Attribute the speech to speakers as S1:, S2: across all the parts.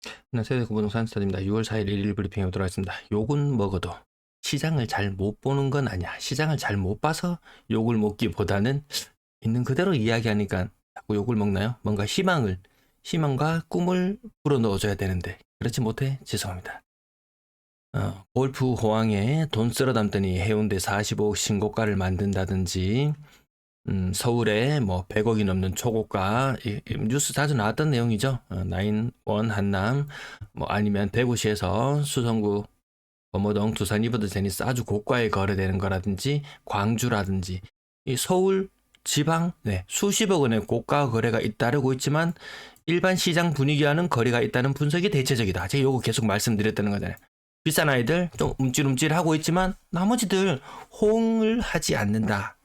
S1: 안녕하세요. 부동산 스타드입니다. 6월 4일 일일 브리핑에 오도록 하겠습니다. 욕은 먹어도 시장을 잘 못 보는 건 아니야. 시장을 잘 못 봐서 욕을 먹기보다는 있는 그대로 이야기하니까 자꾸 욕을 먹나요? 뭔가 희망과 꿈을 불어넣어줘야 되는데 그렇지 못해 죄송합니다. 골프 호황에 돈 쓸어 담더니 해운대 45억 신고가를 만든다든지 서울에 뭐 100억이 넘는 초고가 뉴스 자주 나왔던 내용이죠. 나인원 한남 뭐 아니면 대구시에서 수성구 범어동 두산 이버드 제니스 아주 고가에 거래되는 거라든지 광주라든지 이 서울 지방 수십억 원의 고가 거래가 잇따르고 있지만 일반 시장 분위기와는 거리가 있다는 분석이 대체적이다. 제가 요거 계속 말씀드렸다는 거잖아요. 비싼 아이들 좀 움찔움찔하고 있지만 나머지들 호응을 하지 않는다.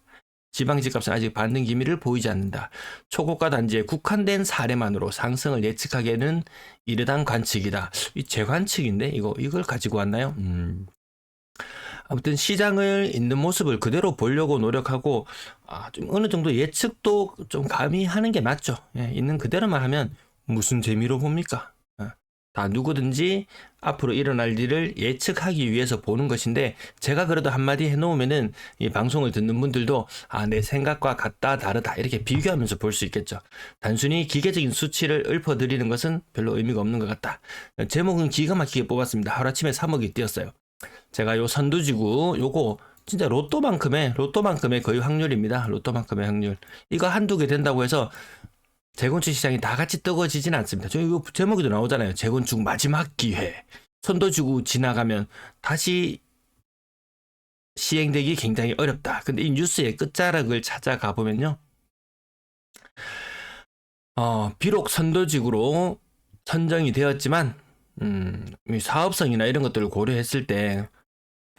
S1: 지방 집값은 아직 반등 기미를 보이지 않는다. 초고가 단지의 국한된 사례만으로 상승을 예측하기에는 이르단 관측이다. 이 제 관측인데 이걸 가지고 왔나요? 아무튼 시장을 있는 모습을 그대로 보려고 노력하고 좀 어느 정도 예측도 좀 감히 하는 게 맞죠. 예, 있는 그대로만 하면 무슨 재미로 봅니까? 다 누구든지 앞으로 일어날 일을 예측하기 위해서 보는 것인데 제가 그래도 한마디 해놓으면은 이 방송을 듣는 분들도 내 생각과 같다 다르다 이렇게 비교하면서 볼 수 있겠죠. 단순히 기계적인 수치를 읊어드리는 것은 별로 의미가 없는 것 같다. 제목은 기가 막히게 뽑았습니다. 하루아침에 3억이 뛰었어요. 제가 요 선두지구 요거 진짜 로또만큼의 거의 확률입니다. 로또만큼의 확률. 이거 한두 개 된다고 해서 재건축 시장이 다 같이 뜨거워지진 않습니다. 저 이거 제목에도 나오잖아요. 재건축 마지막 기회. 선도지구 지나가면 다시 시행되기 굉장히 어렵다. 근데 이 뉴스의 끝자락을 찾아가 보면요. 비록 선도지구로 선정이 되었지만 사업성이나 이런 것들을 고려했을 때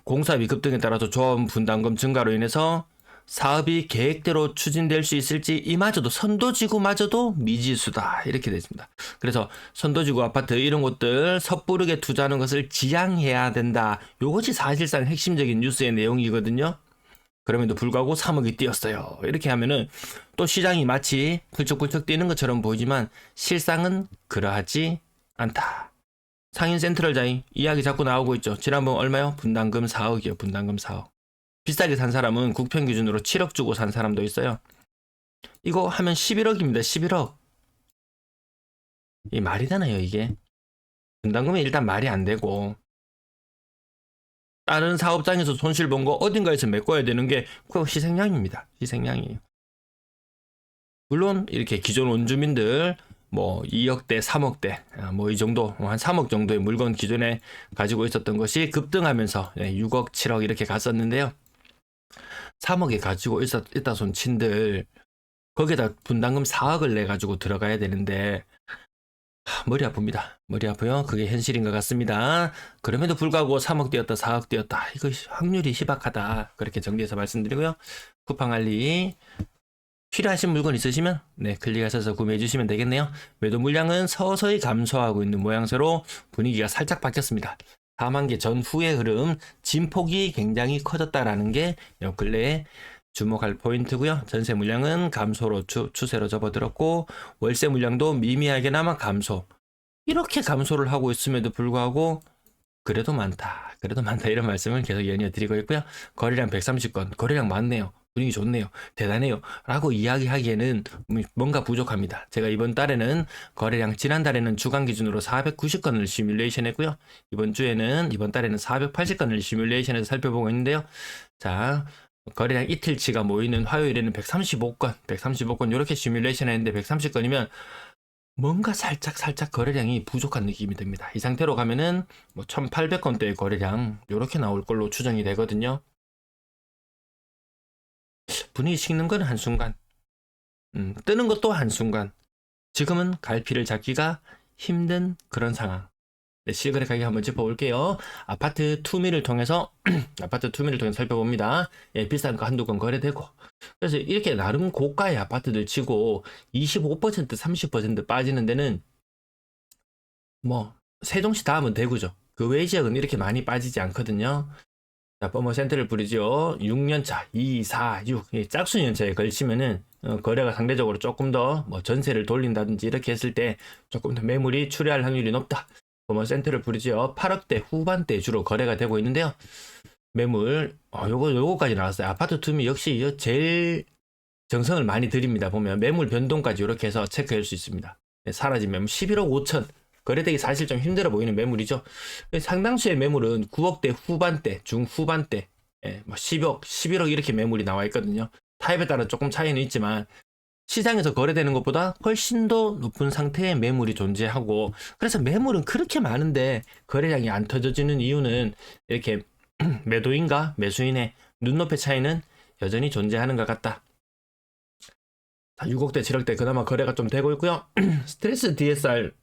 S1: 공사비 급등에 따라서 조합 분담금 증가로 인해서 사업이 계획대로 추진될 수 있을지 이마저도 선도지구마저도 미지수다 이렇게 되어 있습니다. 그래서 선도지구 아파트 이런 곳들 섣부르게 투자하는 것을 지양해야 된다. 이것이 사실상 핵심적인 뉴스의 내용이거든요. 그럼에도 불구하고 3억이 뛰었어요. 이렇게 하면은 또 시장이 마치 훌쩍훌쩍 뛰는 것처럼 보이지만 실상은 그러하지 않다. 상인 센트럴자임 이야기 자꾸 나오고 있죠. 지난번 얼마요? 분담금 4억이요. 분담금 4억. 비싸게 산 사람은 국평 기준으로 7억 주고 산 사람도 있어요. 이거 하면 11억입니다. 11억. 이 말이 되나요, 이게? 분담금이 일단 말이 안 되고 다른 사업장에서 손실 본 거 어딘가에서 메꿔야 되는 게 그거 희생양입니다. 희생양이에요. 물론 이렇게 기존 원주민들 뭐 2억대, 3억대 뭐 이 정도 한 3억 정도의 물건 기존에 가지고 있었던 것이 급등하면서 6억, 7억 이렇게 갔었는데요. 3억에 가지고 있다 손 친들 거기에다 분담금 4억을 내 가지고 들어가야 되는데 머리 아픕니다. 머리 아프요. 그게 현실인 것 같습니다. 그럼에도 불구하고 3억 뛰었다 4억 뛰었다 이거 확률이 희박하다 그렇게 정리해서 말씀드리고요. 쿠팡 알리 필요하신 물건 있으시면 클릭하셔서 구매해 주시면 되겠네요. 매도 물량은 서서히 감소하고 있는 모양새로 분위기가 살짝 바뀌었습니다. 4만 개 전후의 흐름 진폭이 굉장히 커졌다라는 게 근래에 주목할 포인트고요. 전세 물량은 감소로 추세로 접어들었고 월세 물량도 미미하게나마 감소. 이렇게 감소를 하고 있음에도 불구하고 그래도 많다 이런 말씀을 계속 연이어 드리고 있고요. 거래량 130건 거래량 많네요. 분위기 좋네요. 대단해요. 라고 이야기하기에는 뭔가 부족합니다. 제가 이번 달에는 거래량 지난달에는 주간 기준으로 490건을 시뮬레이션 했고요. 이번 달에는 480건을 시뮬레이션해서 살펴보고 있는데요. 자, 거래량 이틀치가 모이는 화요일에는 135건 이렇게 시뮬레이션 했는데 130건이면 뭔가 살짝 거래량이 부족한 느낌이 듭니다. 이 상태로 가면은 뭐 1800건대의 거래량 이렇게 나올 걸로 추정이 되거든요. 분위기 식는 건 한순간, 뜨는 것도 한순간. 지금은 갈피를 잡기가 힘든 그런 상황. 실거래 가격 한번 짚어볼게요. 아파트 투미를 통해서 살펴봅니다. 비싼 거 한두 건 거래되고. 그래서 이렇게 나름 고가의 아파트들 치고 25%, 30% 빠지는 데는 뭐 세종시 다음은 대구죠. 그 외 지역은 이렇게 많이 빠지지 않거든요. 자, 퍼머센트를 뿌리죠. 6년차, 2, 4, 6. 짝수 연차에 걸치면은 거래가 상대적으로 조금 더 뭐 전세를 돌린다든지 이렇게 했을 때 조금 더 매물이 출회할 확률이 높다. 퍼머센트를 뿌리죠. 8억대 후반대 주로 거래가 되고 있는데요. 매물, 요거까지 나왔어요. 아파트 투미 역시 제일 정성을 많이 들입니다. 보면 매물 변동까지 이렇게 해서 체크할 수 있습니다. 사라진 매물 11억 5천. 거래되기 사실 좀 힘들어 보이는 매물이죠. 상당수의 매물은 9억대 후반대, 중후반대, 뭐 10억, 11억 이렇게 매물이 나와 있거든요. 타입에 따라 조금 차이는 있지만 시장에서 거래되는 것보다 훨씬 더 높은 상태의 매물이 존재하고, 그래서 매물은 그렇게 많은데 거래량이 안 터져지는 이유는 이렇게 매도인과 매수인의 눈높이 차이는 여전히 존재하는 것 같다. 6억대, 7억대 그나마 거래가 좀 되고 있고요. 스트레스 DSR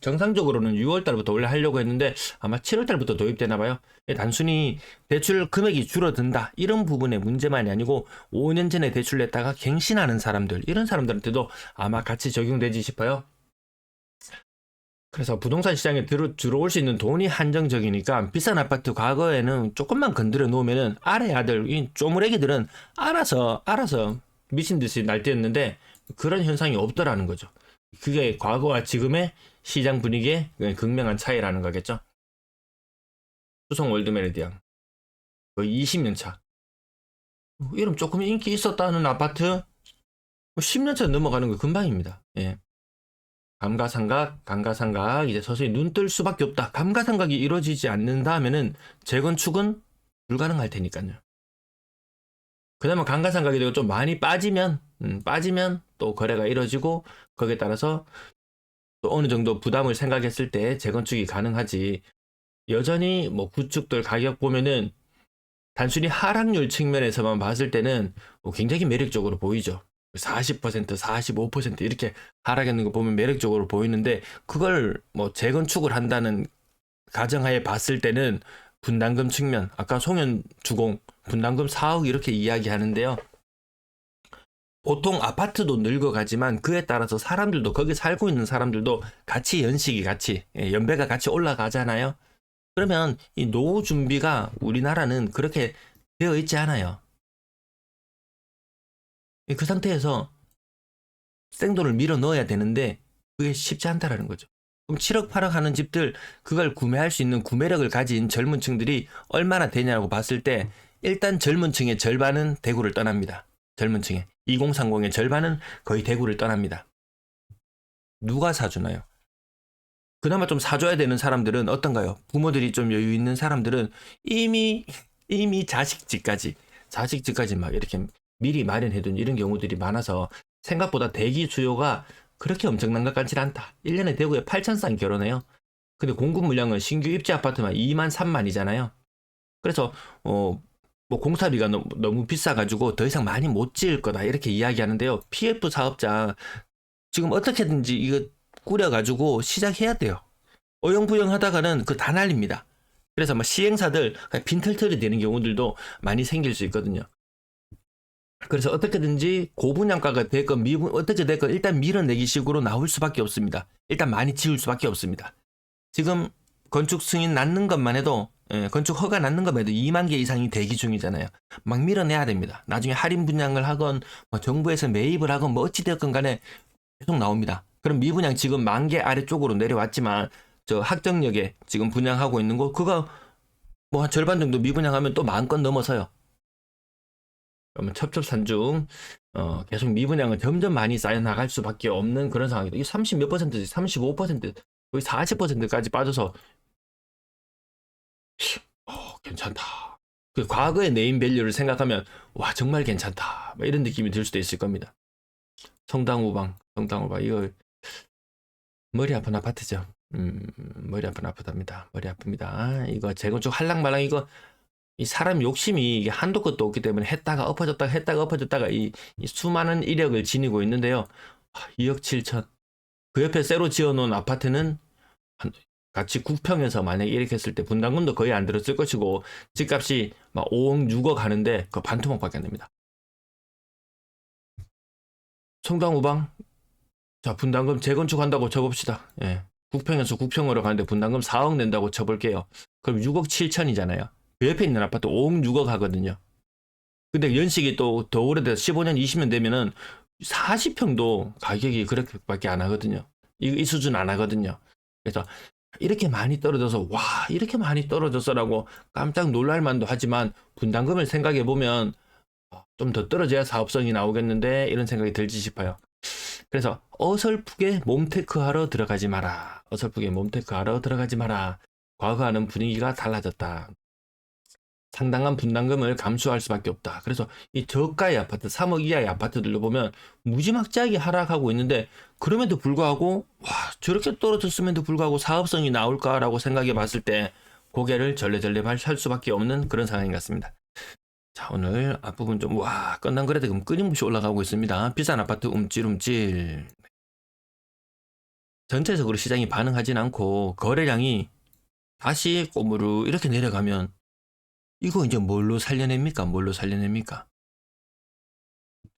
S1: 정상적으로는 6월달부터 원래 하려고 했는데 아마 7월달부터 도입되나봐요. 단순히 대출 금액이 줄어든다 이런 부분의 문제만이 아니고 5년 전에 대출 냈다가 갱신하는 사람들, 이런 사람들한테도 아마 같이 적용되지 싶어요. 그래서 부동산 시장에 들어올 수 있는 돈이 한정적이니까 비싼 아파트 과거에는 조금만 건드려 놓으면은 아래 아들, 이 쪼무레기들은 알아서 미친 듯이 날뛰었는데 그런 현상이 없더라는 거죠. 그게 과거와 지금의 시장 분위기의 극명한 차이라는 거겠죠. 수성 월드메리디앙 거의 20년 차. 이름 조금 인기 있었다는 아파트 10년 차 넘어가는 거 금방입니다. 예. 감가상각 이제 서서히 눈 뜰 수밖에 없다. 감가상각이 이루어지지 않는다 하면은 재건축은 불가능할 테니까요. 그나마 감가상각이 되고 좀 많이 빠지면 또 거래가 이루어지고 거기에 따라서 또 어느 정도 부담을 생각했을 때 재건축이 가능하지. 여전히 뭐 구축들 가격 보면은 단순히 하락률 측면에서만 봤을 때는 굉장히 매력적으로 보이죠. 40%, 45% 이렇게 하락했는 거 보면 매력적으로 보이는데 그걸 뭐 재건축을 한다는 가정하에 봤을 때는 분담금 측면, 아까 송현 주공 분담금 4억 이렇게 이야기하는데요. 보통 아파트도 늙어가지만 그에 따라서 사람들도, 거기 살고 있는 사람들도 같이 연식이 같이, 연배가 같이 올라가잖아요. 그러면 이 노후 준비가 우리나라는 그렇게 되어 있지 않아요. 그 상태에서 생돈을 밀어 넣어야 되는데 그게 쉽지 않다라는 거죠. 그럼 7억 8억 하는 집들, 그걸 구매할 수 있는 구매력을 가진 젊은 층들이 얼마나 되냐고 봤을 때 일단 젊은 층의 절반은 대구를 떠납니다. 젊은 층의 2030의 절반은 거의 대구를 떠납니다. 누가 사주나요? 그나마 좀 사줘야 되는 사람들은 어떤가요? 부모들이 좀 여유 있는 사람들은 이미 자식집까지 막 이렇게 미리 마련해둔 이런 경우들이 많아서 생각보다 대기 수요가 그렇게 엄청난 것 같지는 않다. 1년에 대구에 8,000쌍 결혼해요. 근데 공급 물량은 신규 입지 아파트만 2만 3만이잖아요. 그래서 뭐 공사비가 너무 비싸가지고 더 이상 많이 못 지을 거다 이렇게 이야기하는데요. PF 사업자 지금 어떻게든지 이거 꾸려가지고 시작해야 돼요. 어영부영 하다가는 그 다 날립니다. 그래서 뭐 시행사들 빈털털이 되는 경우들도 많이 생길 수 있거든요. 그래서 어떻게든지 고분양가가 됐건 어떻게 됐건 일단 밀어내기 식으로 나올 수밖에 없습니다. 일단 많이 지을 수밖에 없습니다. 지금 건축 승인 낳는 것만 해도, 건축 허가 낳는 것만 해도 2만 개 이상이 대기 중이잖아요. 막 밀어내야 됩니다. 나중에 할인 분양을 하건 뭐 정부에서 매입을 하건 뭐 어찌되었건 간에 계속 나옵니다. 그럼 미분양 지금 10,000개 아래쪽으로 내려왔지만 저 학정역에 지금 분양하고 있는 거 그거 뭐 한 절반 정도 미분양하면 또 10,000건 넘어서요. 그러면 첩첩산중 계속 미분양은 점점 많이 쌓여 나갈 수밖에 없는 그런 상황이다. 이 30 몇 퍼센트지, 35%, 거의 40%까지 빠져서 괜찮다. 그 과거의 네임 밸류를 생각하면 와 정말 괜찮다. 뭐 이런 느낌이 들 수도 있을 겁니다. 성당우방 이거 머리 아픈 아파트죠. 머리 아픈 아파트입니다. 머리 아픕니다. 이거 재건축 할랑말랑 이거 이 사람 욕심이 이게 한도 끝도 없기 때문에 했다가 엎어졌다가 이 수많은 이력을 지니고 있는데요. 2억 7천. 그 옆에 새로 지어놓은 아파트는 같이 9평에서 만약에 이렇게 했을 때 분담금도 거의 안 들었을 것이고 집값이 막 5억 6억 하는데 그 반토막밖에 안 됩니다. 성당우방 자 분담금 재건축한다고 쳐봅시다. 예. 9평에서 9평으로 가는데 분담금 4억 낸다고 쳐볼게요. 그럼 6억 7천이잖아요. 그 옆에 있는 아파트 5억 6억 하거든요. 근데 연식이 또 더 오래돼서 15년, 20년 되면은 40평도 가격이 그렇게밖에 안 하거든요. 이 수준 안 하거든요. 그래서 이렇게 많이 떨어져서 와 이렇게 많이 떨어졌어라고 깜짝 놀랄 만도 하지만 분담금을 생각해 보면 좀 더 떨어져야 사업성이 나오겠는데 이런 생각이 들지 싶어요. 그래서 어설프게 몸테크하러 들어가지 마라. 어설프게 몸테크하러 들어가지 마라. 과거와는 분위기가 달라졌다. 상당한 분담금을 감수할 수밖에 없다. 그래서 이 저가의 아파트, 3억 이하의 아파트들로 보면 무지막지하게 하락하고 있는데 그럼에도 불구하고 와 저렇게 떨어졌음에도 불구하고 사업성이 나올까라고 생각해 봤을 때 고개를 절레절레 할 수밖에 없는 그런 상황인 것 같습니다. 자 오늘 앞부분 좀 와 끝난 거래대금 끊임없이 올라가고 있습니다. 비싼 아파트 움찔움찔. 전체적으로 시장이 반응하진 않고 거래량이 다시 꼬무르 이렇게 내려가면 이거 이제 뭘로 살려냅니까? 뭘로 살려냅니까?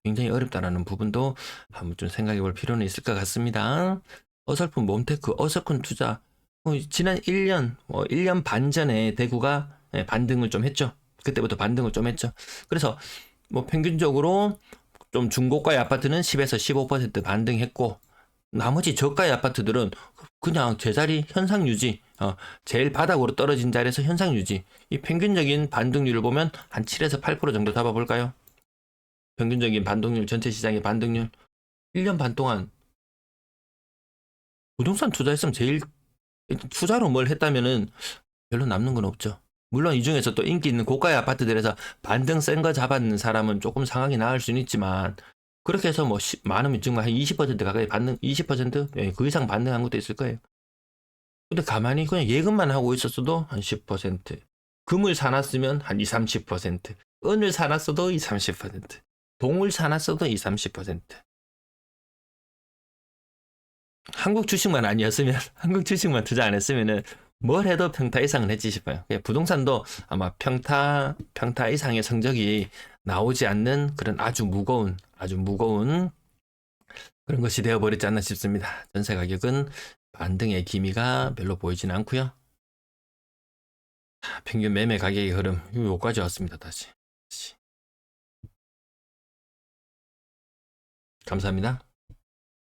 S1: 굉장히 어렵다라는 부분도 한번 좀 생각해 볼 필요는 있을 것 같습니다. 어설픈 몸테크, 어설픈 투자. 지난 1년, 1년 반 전에 대구가 반등을 좀 했죠. 그때부터 반등을 좀 했죠. 그래서 뭐 평균적으로 좀 중고가의 아파트는 10에서 15% 반등했고 나머지 저가의 아파트들은 그냥 제자리 현상 유지, 제일 바닥으로 떨어진 자리에서 현상 유지. 이 평균적인 반등률을 보면 한 7에서 8% 정도 잡아볼까요? 평균적인 반등률, 전체 시장의 반등률. 1년 반 동안 부동산 투자했으면 제일 투자로 뭘 했다면은 별로 남는 건 없죠. 물론 이 중에서 또 인기 있는 고가의 아파트들에서 반등 센 거 잡았는 사람은 조금 상황이 나을 수는 있지만 그렇게 해서 뭐 많으면 정말 한 20% 가까이 반등, 20%? 예, 그 이상 반등한 것도 있을 거예요. 근데 가만히 그냥 예금만 하고 있었어도 한 10%. 금을 사놨으면 한 20, 30%. 은을 사놨어도 20, 30%. 동을 사놨어도 20, 30%. 한국 주식만 아니었으면, 한국 주식만 투자 안 했으면은 뭘 해도 평타 이상은 했지 싶어요. 부동산도 아마 평타 이상의 성적이 나오지 않는 그런 아주 무거운 그런 것이 되어버리지 않나 싶습니다. 전세 가격은 반등의 기미가 별로 보이지는 않고요. 평균 매매 가격의 흐름 요까지 왔습니다. 다시. 감사합니다.